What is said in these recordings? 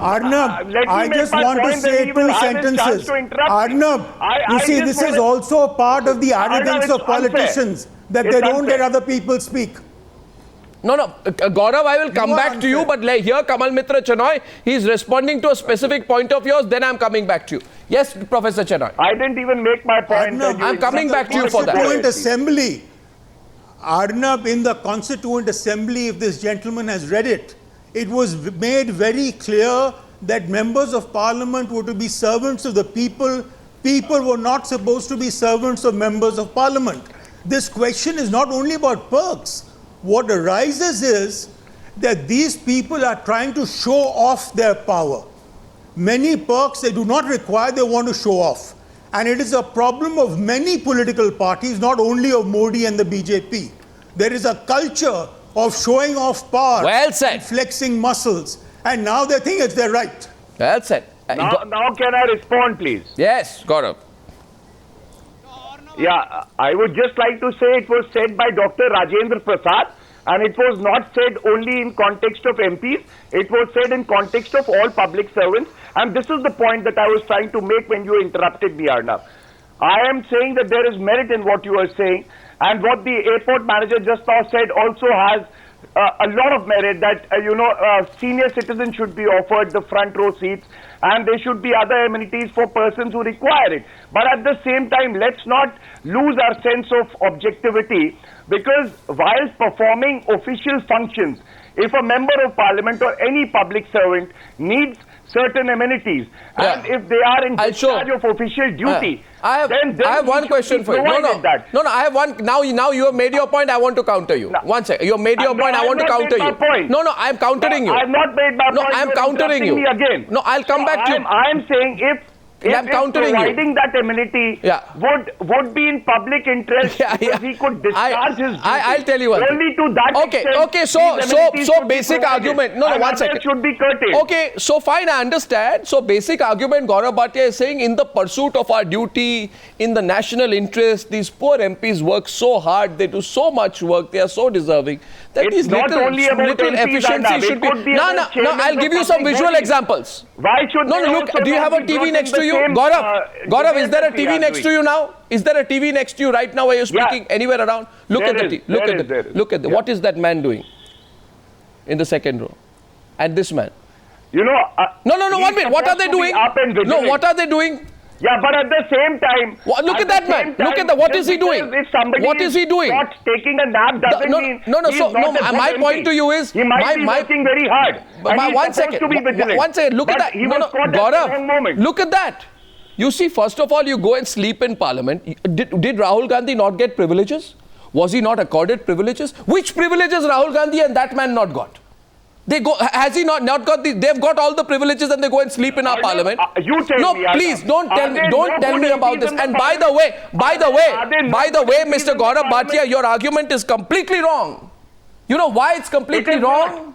Arnab, I just want to say two sentences. Arnab, you see, this is also part of the arrogance of politicians, that they don't let other people speak. No, Gaurav, I will come back to you, but here Kamal Mitra Chenoy, he is responding to a specific point of yours, then I am coming back to you. Yes, Professor Chenoy. I didn't even make my point. Arnab, I am coming back to you for that. Arnab, in the Constituent Assembly, if this gentleman has read it, it was made very clear that members of parliament were to be servants of the people. People were not supposed to be servants of members of parliament. This question is not only about perks. What arises is that these people are trying to show off their power. Many perks they do not require, they want to show off. And it is a problem of many political parties, not only of Modi and the BJP. There is a culture of showing off power, well said, and flexing muscles. And now they think it's their right. Well said. Now can I respond, please? Yes, Gaurav. Yeah, I would just like to say it was said by Dr. Rajendra Prasad, and it was not said only in context of MPs, it was said in context of all public servants, and this is the point that I was trying to make when you interrupted me, Arnab. I am saying that there is merit in what you are saying, and what the airport manager just now said also has a lot of merit, that senior citizens should be offered the front row seats, and there should be other amenities for persons who require it. But at the same time, let's not lose our sense of objectivity, because while performing official functions, if a member of parliament or any public servant needs certain amenities, and if they are in discharge of official duty, then I have one question for you. No, I have one. Now you have made your point. I want to counter you. One second. You have made your point. I want to counter you. No, I am countering you. I have not made my point. No, I am countering you. Again. No, I'll come back to you. I am saying if providing that amenity would be in public interest, because he could discharge his duty. I'll tell you one only to that extent. Okay, so basic argument. No, one second. Should be curtailed. Okay, so fine, I understand. So basic argument, Gaurav Bhatia is saying, in the pursuit of our duty, in the national interest, these poor MPs work so hard, they do so much work, they are so deserving, that it's these not only about efficiency should be. No, I'll give you some visual examples. Why should look, do you have a TV next to you? Gaurav, is there a TV next to you now? Is there a TV next to you right now where you're speaking anywhere around? Look at the TV. Look at what is that man doing in the second row? And this man. No, 1 minute. What are they doing? No, what are they doing? Yeah, but at the same time... Look at that man. Look at that. What is he doing? What is he doing? Not taking a nap doesn't mean... My point to you is... He might be working very hard. One second. One second. Look at that. Gaurav, look at that. You see, first of all, you go and sleep in parliament. Did Rahul Gandhi not get privileges? Was he not accorded privileges? Which privileges Rahul Gandhi and that man not got? Has he not got they've got all the privileges and they go and sleep in our parliament? You tell me. Please don't tell me about this. And by the way, Mr. Gaurav Bhatia, your argument is completely wrong. You know why it's completely wrong?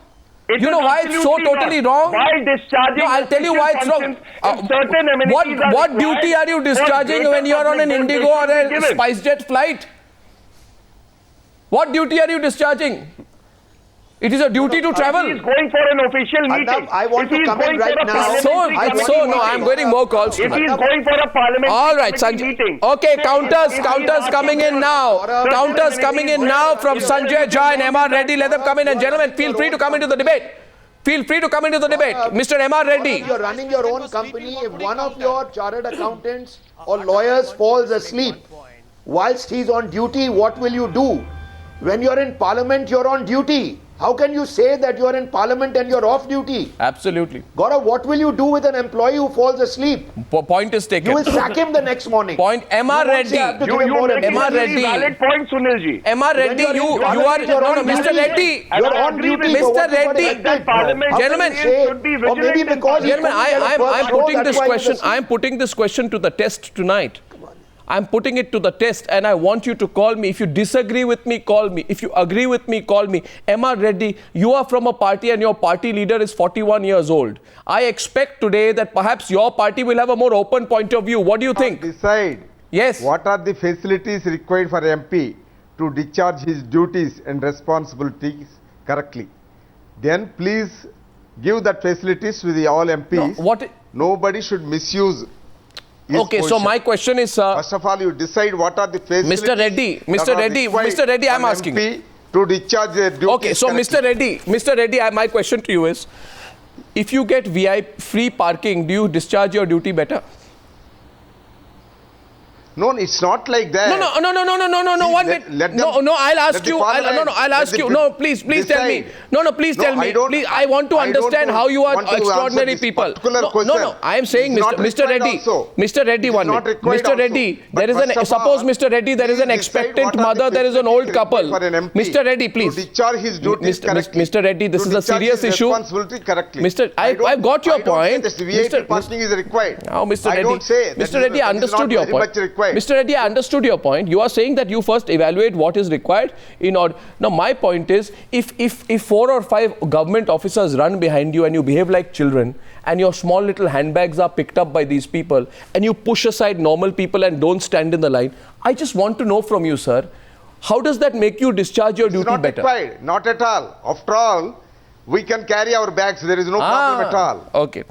You know why it's so totally wrong? While discharging, no, I'll tell you why it's wrong. What duty are you discharging when you're on an Indigo or a SpiceJet flight? What duty are you discharging? It is a duty to travel. He is going for an official meeting. I want to come in right now. I'm getting more calls tonight. If he is going for a parliament meeting. Okay, counters coming in now. Counters coming in now from Sanjay Jha and M.R. Reddy. Let them come in. And gentlemen, feel free to come into the debate. Mr. M.R. Reddy. You're running your own company. If one of your chartered accountants or lawyers falls asleep whilst he's on duty, what will you do? When you're in parliament, you're on duty. How can you say that you're in parliament and you're off duty? Absolutely. Gaurav, what will you do with an employee who falls asleep? Point is taken. You will sack him the next morning. Point. M.R. Reddy. M.R. Reddy. Valid point, Sunilji. M.R. Reddy, you are... No, Mr. Reddy. You're on duty. Mr. Reddy. Gentlemen, I'm putting this question to the test tonight. I'm putting it to the test and I want you to call me. If you disagree with me, call me. If you agree with me, call me. M.R. Reddy, you are from a party and your party leader is 41 years old. I expect today that perhaps your party will have a more open point of view. What do you think? Decide. Yes. What are the facilities required for MP to discharge his duties and responsibilities correctly? Then please give that facilities to the all MPs. No, Nobody should misuse his okay, position. so my question is, First of all, you decide what are the facilities. Mr. Reddy, I'm asking. MP to discharge their duties. Okay, so correctly. Mr. Reddy, my question to you is, if you get VIP free parking, do you discharge your duty better? No, it's not like that. No. One minute. I'll ask you. I'll ask you. No, please tell me. No, please tell me. Please, I want to understand how you are extraordinary people. No. I am saying, Mr. Reddy. Mr. Reddy, one minute. Mr. Reddy, there is an. Suppose, Mr. Reddy, there is an expectant mother. There is an old couple. Mr. Reddy, please. To discharge his duties correctly. Mr. Reddy, this is a serious issue. Responsibility correctly. Mr. I've got your point. VIP parking is required. Now, Mr. I Reddy, don't say Mr. Reddy, I understood your point. Mr. Reddy, I understood your point. You are saying that you first evaluate what is required in order. Now, my point is, if 4 or 5 government officers run behind you and you behave like children, and your small little handbags are picked up by these people, and you push aside normal people and don't stand in the line, I just want to know from you, sir, how does that make you discharge your duty better? Not required. Not at all. After all, we can carry our bags. There is no problem at all. Okay.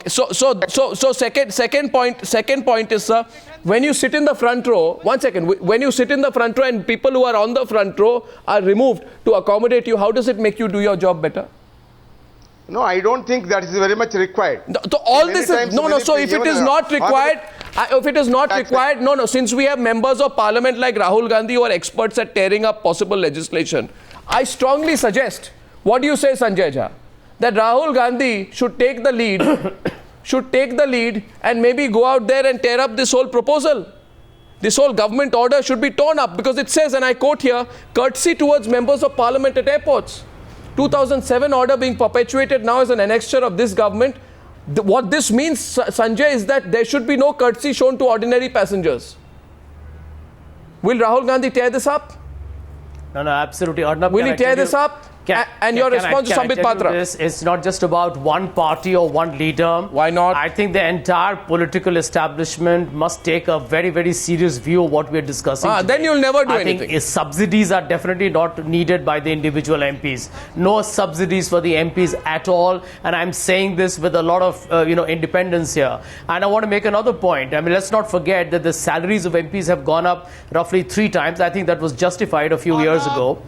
So second point is, sir, when you sit in the front row, one second, when you sit in the front row and people who are on the front row are removed to accommodate you, how does it make you do your job better? No, I don't think that is very much required. So all this is, so if it is not required, since we have members of parliament like Rahul Gandhi who are experts at tearing up possible legislation, I strongly suggest, what do you say, Sanjay Jha, that Rahul Gandhi should take the lead, and maybe go out there and tear up this whole proposal. This whole government order should be torn up, because it says, and I quote here, courtesy towards members of parliament at airports. 2007 order being perpetuated now as an annexure of this government. What this means, Sanjay, is that there should be no courtesy shown to ordinary passengers. Will Rahul Gandhi tear this up? No, absolutely. Will he tear this up? Your response to Sambit Patra? It's not just about one party or one leader. Why not? I think the entire political establishment must take a very, very serious view of what we're discussing today. Then you'll never do anything. I think subsidies are definitely not needed by the individual MPs. No subsidies for the MPs at all. And I'm saying this with a lot of independence here. And I want to make another point. I mean, let's not forget that the salaries of MPs have gone up roughly 3 times. I think that was justified a few years ago.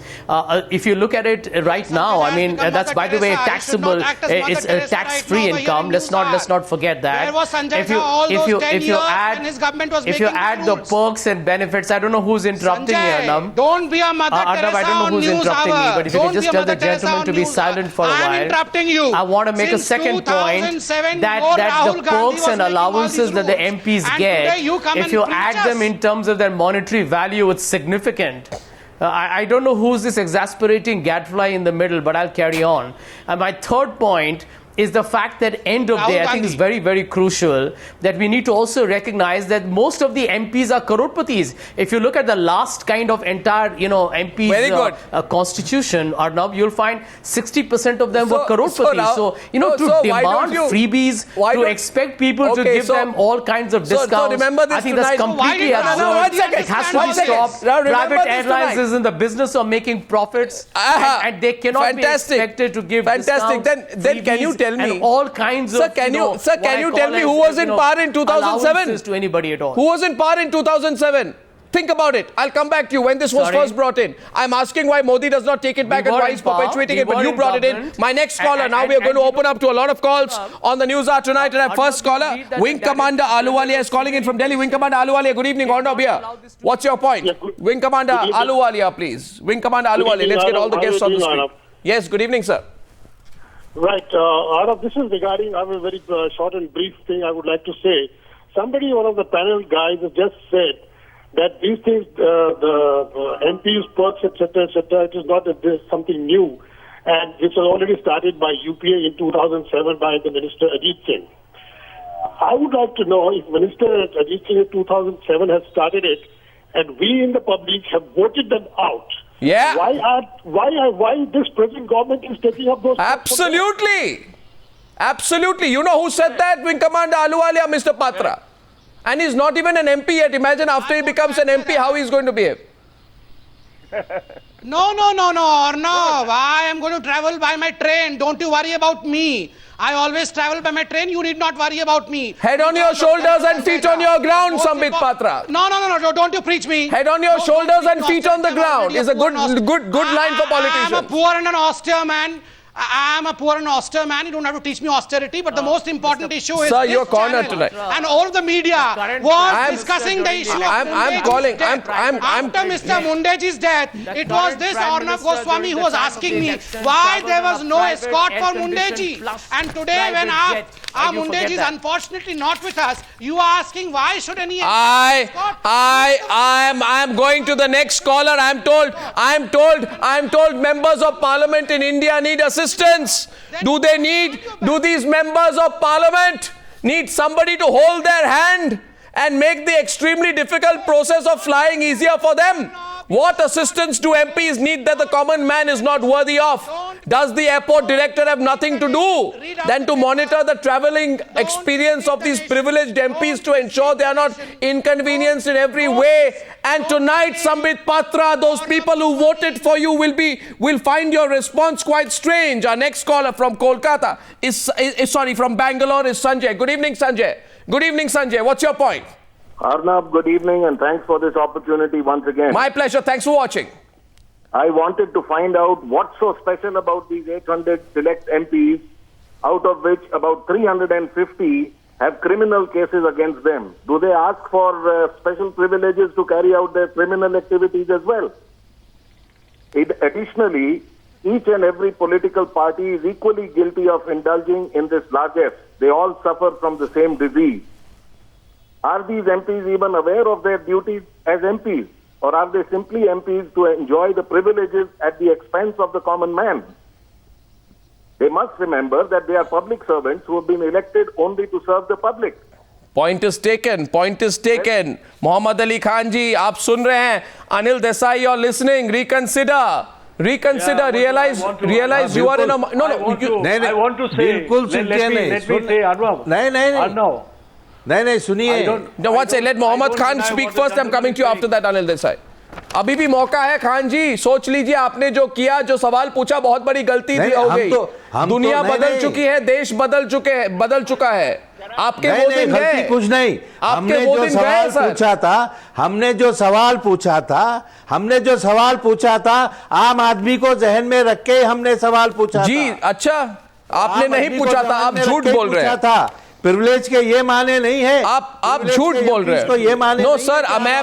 If you look at it right now, I mean, that's, by the way, taxable. It's a tax-free income. Let's not forget that. If you add the perks and benefits, I don't know who's interrupting me, Arnab. Don't be a Mother Teresa I don't know who's interrupting me, but if you can just tell the gentleman to be silent for a while. I'm interrupting you. I want to make a second point that the perks and allowances that the MPs get, if you add them in terms of their monetary value, it's significant. I don't know who's this exasperating gadfly in the middle, but I'll carry on. And my third point is the fact that end of day, I think is very, very crucial, that we need to also recognize that most of the MPs are crorepati's. If you look at the last kind of entire, MP's constitution, Arnab, you'll find 60% of them were crorepati's. So to demand freebies, to expect people to give them all kinds of discounts, remember this, I think that's completely absurd. It has to be stopped. Private airlines is in the business of making profits, and they cannot be expected to give discounts. Then can you tell me, and all kinds of, can you tell me who was in power in 2007? To anybody at all. Who was in power in 2007? Think about it. I'll come back to you when this was first brought in. I'm asking why Modi does not take it back and why he's perpetuating it, but you brought it in. My next caller, now we are going to open up to a lot of calls on the Newshour tonight. And our first caller, Wing Commander Ahluwalia is calling in from Delhi. Wing Commander Ahluwalia, good evening. On here. What's your point? Wing Commander Ahluwalia, please. Wing Commander Ahluwalia, let's get all the guests on the screen. Yes, good evening, sir. Right. Arnab, this is regarding, I have a very short and brief thing I would like to say. Somebody, one of the panel guys, has just said that these things, the MPs, perks, etc., it is not that there's something new. And this was already started by UPA in 2007 by the Minister Ajit Singh. I would like to know if Minister Ajit Singh in 2007 has started it, and we in the public have voted them out. Yeah. Why this present government is taking up those? Absolutely. Absolutely. You know who said that? Wing Commander Ahluwalia, Mr. Patra. And he's not even an MP yet. Imagine after he becomes an MP how he's going to behave. No, Arnav. I am going to travel by my train. Don't you worry about me. I always travel by my train. You need not worry about me. Head on your shoulders and feet on your ground, Sambit Patra. No. Don't you preach me. Head on your shoulders and feet on the ground is a good line for politicians. I am a poor and an austere man. I am a poor and austere man. You don't have to teach me austerity. But the most important issue is Sir, this you're cornered channel. tonight. And all the media was discussing the issue of Mundeji's death. After Mr. Mundeji's death, it was this Arnav Goswami who was asking me why there was no escort for Mundeji. And today when our Mundeji is unfortunately not with us, you are asking why should any I am going to the next caller. I am told members of parliament in India need assistance. Do these members of parliament need somebody to hold their hand and make the extremely difficult process of flying easier for them? What assistance do MPs need that the common man is not worthy of? Does the airport director have nothing to do than to monitor the travelling experience of these privileged MPs to ensure they are not inconvenienced in every way? And tonight, Sambit Patra, those people who voted for you will find your response quite strange. Our next caller from Kolkata from Bangalore is Sanjay. Good evening, Sanjay. Good evening, Sanjay. What's your point? Arnab, good evening and thanks for this opportunity once again. My pleasure. Thanks for watching. I wanted to find out what's so special about these 800 select MPs, out of which about 350 have criminal cases against them. Do they ask for special privileges to carry out their criminal activities as well? Additionally, each and every political party is equally guilty of indulging in this largesse. They all suffer from the same disease. Are these MPs even aware of their duties as MPs? Or are they simply MPs to enjoy the privileges at the expense of the common man? They must remember that they are public servants who have been elected only to serve the public. Point is taken. Muhammad Ali Khan ji, aap sun rahe hain. Anil Desai, you're listening. Reconsider. Realize you are in a... I want to say... Let me say, Arnav. नहीं सुनिए. Let Mohammad Khan speak first. I'm coming to you after that, Anil Desai. अभी भी मौका है खान जी, सोच लीजिए. आपने जो किया, जो सवाल पूछा, बहुत बड़ी गलती हो गई. दुनिया बदल चुकी है, देश बदल चुका है. आपके वो दिन गए. कुछ नहीं. हमने जो सवाल पूछा था आम आदमी को जहन में रख के हमने सवाल पूछा था. जी अच्छा, आपने नहीं पूछा था. आप झूठ बोल रहे हैं. प्रिविलेज के ये माने नहीं है. आप झूठ बोल रहे हैं. ये माने नो सर, मैं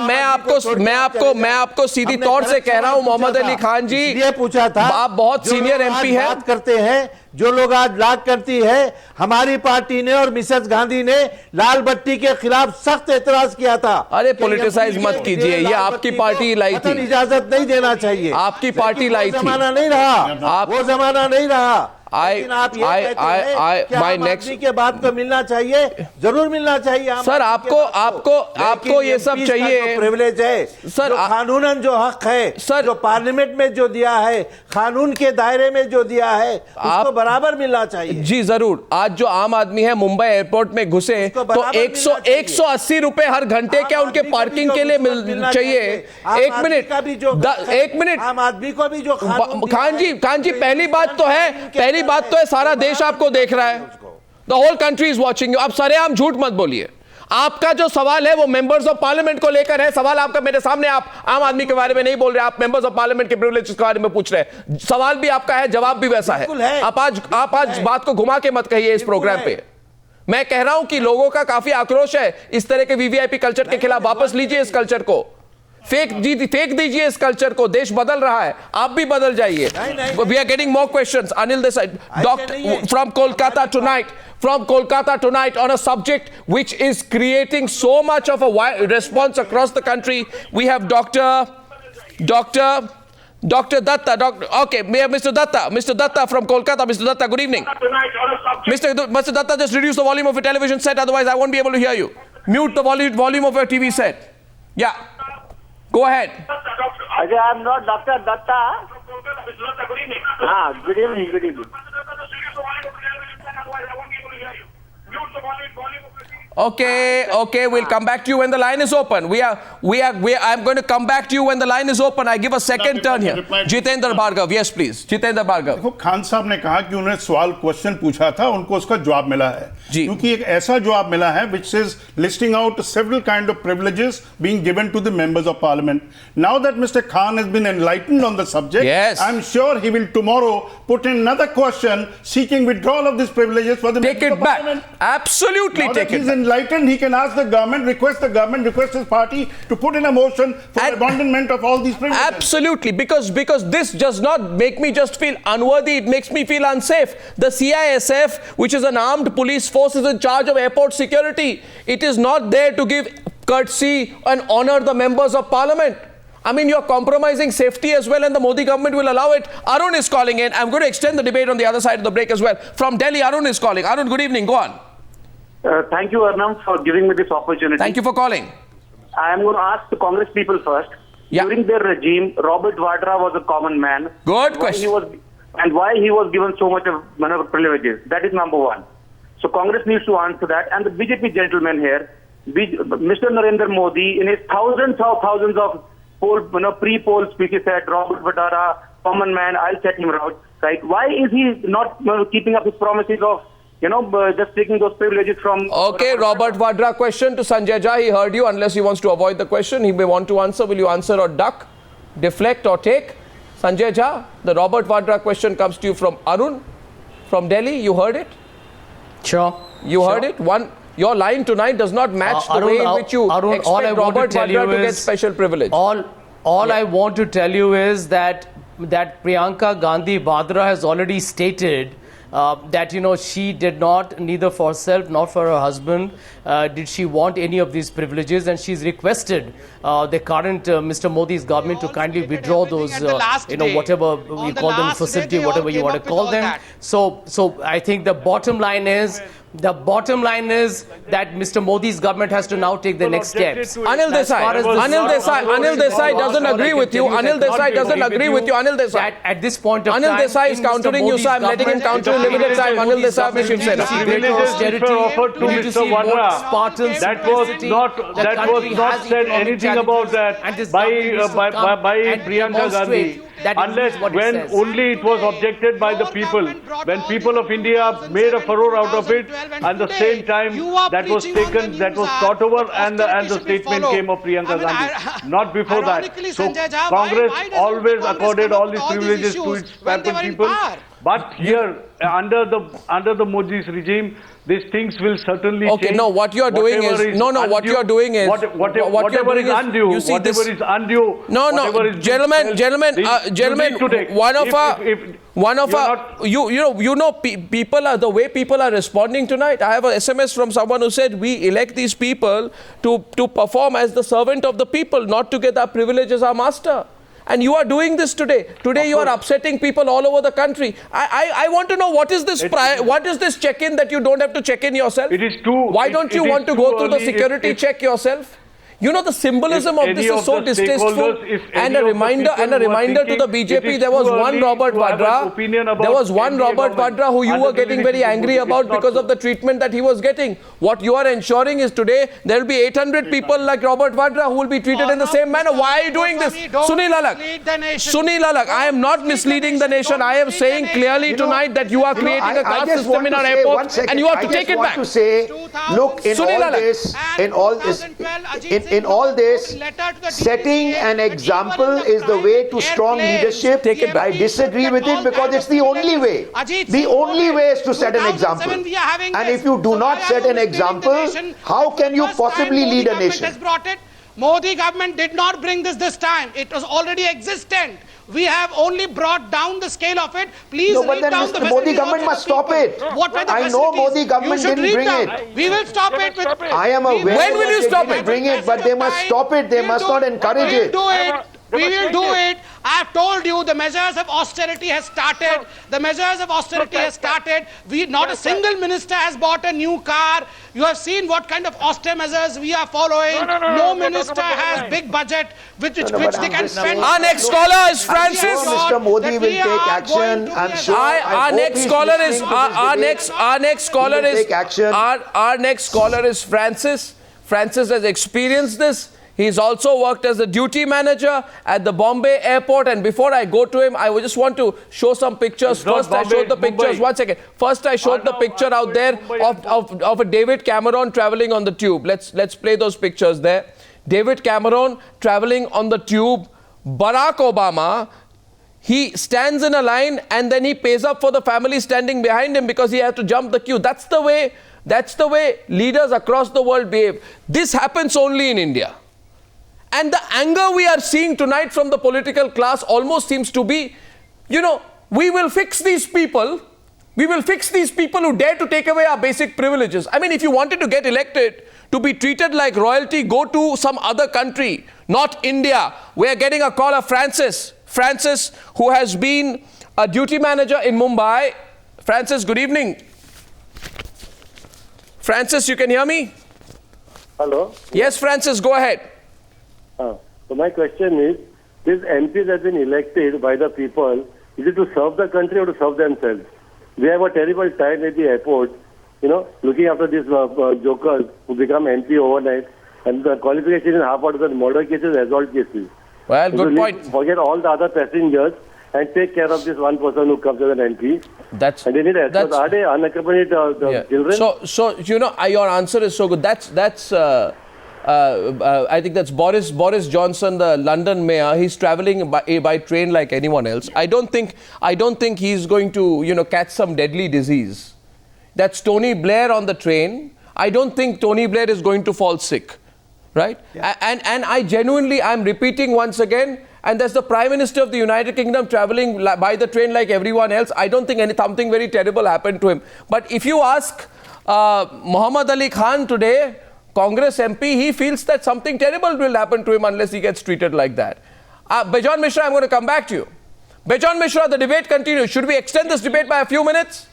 आपको सीधी तौर से कह रहा हूं, मोहम्मद अली खान जी, ये पूछा था. आप बहुत सीनियर एमपी हैं. बात करते हैं जो लोग आज लाख करती है. हमारी पार्टी ने और मिसेस गांधी ने लाल बत्ती के खिलाफ सख्त एतराज किया था. अरे पॉलिटिसाइज मत कीजिए, ये आपकी पार्टी लाई थी. इजाजत नहीं देना चाहिए. आपकी पार्टी लाई थी. जमाना नहीं रहा, वो जमाना नहीं रहा. my next के बाद को मिलना चाहिए, जरूर मिलना चाहिए. सर आपको ये सब चाहिए. प्रिविलेज है सर, कानूनन जो हक है सर, जो पार्लियामेंट में जो दिया है, कानून के दायरे में जो दिया है, उसको बराबर मिलना चाहिए. जी जरूर. आज जो आम आदमी है मुंबई एयरपोर्ट में घुसे तो 180 रुपए हर घंटे क्या उनके पार्किंग के लिए मिल चाहिए. एक मिनट आम आदमी को भी जो खान जी पहली बात तो है सारा देश आपको देख रहा है. The whole country is watching you. आप सरेआम झूठ मत बोलिए. आपका जो सवाल है वो मेंबर्स ऑफ पार्लियामेंट को लेकर है. सवाल आपका मेरे सामने. आप आम आदमी के बारे में नहीं बोल रहे, आप मेंबर्स ऑफ पार्लियामेंट के प्रिविलेज के बारे में पूछ रहे हैं. सवाल भी आपका है, जवाब भी वैसा है. आप आज बात को घुमा के मत कहिए इस प्रोग्राम पे. मैं कह रहा हूं कि लोगों का काफी आक्रोश है इस तरह के वीवीआईपी कल्चर के खिलाफ. वापस लीजिए इस कल्चर को. फेक दीजिए इस कल्चर को. देश बदल रहा है, आप भी बदल जाइए. We are getting more questions. Anil Desai, doctor from Kolkata tonight on a subject which is creating so much of a wide response across the country. We have Dr. Datta. Mr. Datta from Kolkata. Mr. Datta, good evening. Mr. Datta, just reduce the volume of your television set, otherwise I won't be able to hear you. Mute the volume of your TV set. Yeah. Go ahead. Ajay, I am not Dr. Datta. Good evening. Okay, we'll come back to you when the line is open. I'm going to come back to you when the line is open. I give a second turn here. Jitendra Bhargav, yes please. Jitendra Bhargav. देखो खान साहब ने कहा कि उन्होंने सवाल question पूछा था, उनको उसका जवाब मिला है, क्योंकि एक ऐसा जवाब मिला है which is listing out several kind of privileges being given to the members of parliament. Now that Mr. Khan has been enlightened on the subject, yes, I'm sure he will tomorrow put in another question seeking withdrawal of these privileges for the members of parliament. Absolutely now take that it he's back. Enlightened, he can ask the government, request his party to put in a motion for abandonment of all these privileges. Absolutely, because this does not make me just feel unworthy, it makes me feel unsafe. The CISF, which is an armed police force, is in charge of airport security. It is not there to give courtesy and honor the members of parliament. I mean, you're compromising safety as well, and the Modi government will allow it. Arun is calling in. I'm going to extend the debate on the other side of the break as well. From Delhi, Arun is calling. Arun, good evening. Go on. Thank you, Arnam, for giving me this opportunity. Thank you for calling. I am going to ask the Congress people first. Yeah. During their regime, Robert Vadra was a common man. Good question. Why he was given so much of privileges? That is number one. So Congress needs to answer that. And the BJP gentleman here, Mr. Narendra Modi, in his thousands of pre-poll speeches said, Robert Vadra, common man, I'll set him out. Right? Why is he not keeping up his promises of just taking those privileges from... Okay, Robert Vadra question to Sanjay Jha. He heard you. Unless he wants to avoid the question, he may want to answer. Will you answer or duck, deflect or take? Sanjay Jha, the Robert Vadra question comes to you from Arun, from Delhi. You heard it? Sure. You heard it? Your line tonight does not match the way in which you expect Robert Vadra to get special privilege. All I want to tell you is that Priyanka Gandhi Vadra has already stated that she did not, neither for herself nor for her husband, did she want any of these privileges, and she's requested the current Mr. Modi's government to kindly withdraw those, whatever you call them, facility, whatever you want to call them. So I think the bottom line is that Mr. Modi's government has to now take the next steps. Anil Desai doesn't agree with you. Anil Desai doesn't agree with you. Anil Desai. At this point of time, Anil Desai is countering you, so I'm letting him counter in limited time. Anil Desai of the Shiv Sena. Offered to Mr. Vadra. That was not said anything about that by Priyanka Gandhi. Unless when only it was objected by the people, when people of India made a furore out of it, and the same time that was taken, that was thought over, and the statement came of Priyanka Gandhi, not before that. So Congress always accorded all these privileges to its people, but here under the Modi's regime, these things will certainly change. Okay, no, what you are doing is whatever is undue. No, gentlemen, people are the way people are responding tonight. I have an SMS from someone who said we elect these people to perform as the servant of the people, not to get our privilege as our master. And you are doing this today. Today you are upsetting people all over the country. I want to know what is this check-in that you don't have to check in yourself? It is too. Why don't you want to go through the security check yourself? The symbolism of this is so distasteful, and a reminder to the BJP. There was one Robert Vadra. There was one Robert Vadra who you were getting very angry about because of the treatment that he was getting. What you are ensuring is today there will be 800 people like Robert Vadra who will be treated in the same manner. Why are you doing this? Sunil Alak, I am not misleading the nation. I am saying clearly tonight that you are creating a caste system in our airports, and you have to take it back. To say, look, in all this, setting an example is the way to strong leadership. I disagree with it because it's the only way. The only way is to set an example. And if you do not set an example, how can you possibly lead a nation? Modi government did not bring this time. It was already existent. We have only brought down the scale of it. Please but then the Modi government must stop it. I know Modi government didn't bring it. We will stop it. I am aware. When will you stop it? Bring it, but they must stop it. They must not encourage it. We will do it. I have told you the measures of austerity has started. The measures of austerity has started. Not a single minister has bought a new car. You have seen what kind of austere measures we are following. No minister has big budget which they can spend. Our next caller is Francis. Mr. Modi will take action. I'm sure. Our next caller is Francis. Francis has experienced this. He's also worked as a duty manager at the Bombay airport. And before I go to him, I just want to show some pictures. First, I showed the pictures. One second. First, I showed the picture out there of a David Cameron traveling on the tube. Let's play those pictures there. David Cameron traveling on the tube. Barack Obama, he stands in a line and then he pays up for the family standing behind him because he had to jump the queue. That's the way leaders across the world behave. This happens only in India. And the anger we are seeing tonight from the political class almost seems to be, we will fix these people. We will fix these people who dare to take away our basic privileges. I mean, if you wanted to get elected to be treated like royalty, go to some other country, not India. We are getting a call of Francis. Francis, who has been a duty manager in Mumbai. Francis, good evening. Francis, you can hear me? Hello? Yes, Francis, go ahead. So my question is, these MPs have been elected by the people. Is it to serve the country or to serve themselves? We have a terrible time at the airport, looking after these jokers who become MP overnight, and the qualification is half out of the murder cases, assault cases. Well, good point. Forget all the other passengers and take care of this one person who comes as an MP. And they need escorts. Are they unaccompanied children? So your answer is so good. I think that's Boris Johnson, the London mayor. He's traveling by train like anyone else. I don't think he's going to catch some deadly disease. That's Tony Blair on the train. I don't think Tony Blair is going to fall sick, right? Yeah. And I'm repeating once again. And there's the Prime Minister of the United Kingdom traveling by the train like everyone else. I don't think something very terrible happened to him. But if you ask Muhammad Ali Khan today, Congress MP, he feels that something terrible will happen to him unless he gets treated like that. Bejan Mishra, I'm going to come back to you. Bejan Mishra, the debate continues. Should we extend this debate by a few minutes?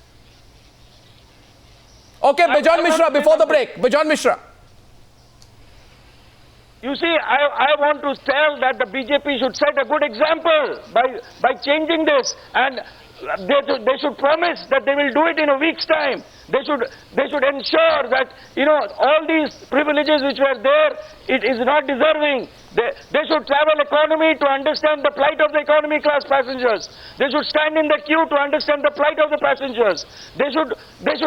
Okay, Bejan Mishra, before the break. Bejan Mishra. You see, I want to tell that the BJP should set a good example by changing this, and they should promise that they will do it in a week's time. They should ensure that all these privileges which were there, it is not deserving. They should travel economy to understand the plight of the economy class passengers. They should stand in the queue to understand the plight of the passengers. They should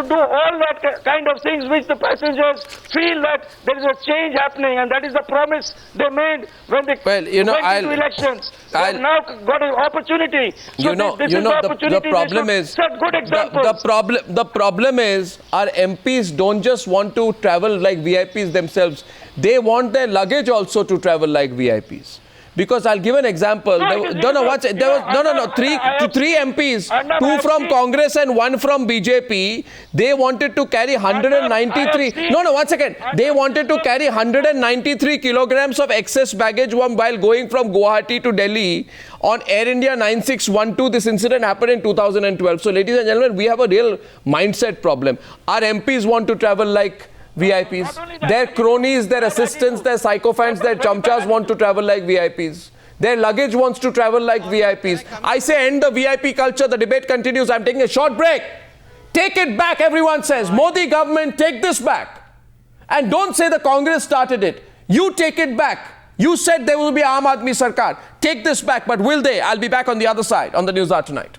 do all that kind of things which the passengers feel that there is a change happening, and that is the promise they made when they went into elections. They have now got an opportunity. So this is the opportunity. The problem is set good examples. The problem is our MPs don't just want to travel like VIPs themselves. They want their luggage also to travel like VIPs. Because I'll give an example. Three MPs, two from Congress and one from BJP. They wanted to carry 193. They wanted to carry 193 kilograms of excess baggage while going from Guwahati to Delhi on Air India 9612. This incident happened in 2012. So, ladies and gentlemen, we have a real mindset problem. Our MPs want to travel like VIPs. Their cronies, their assistants, their sycophants, their chamchas want to travel like VIPs. Their luggage wants to travel like VIPs. I say end the VIP culture. The debate continues. I'm taking a short break. Take it back, everyone says. Modi government, take this back. And don't say the Congress started it. You take it back. You said there will be Aam Aadmi Sarkar. Take this back, but will they? I'll be back on the other side on the Newshour tonight.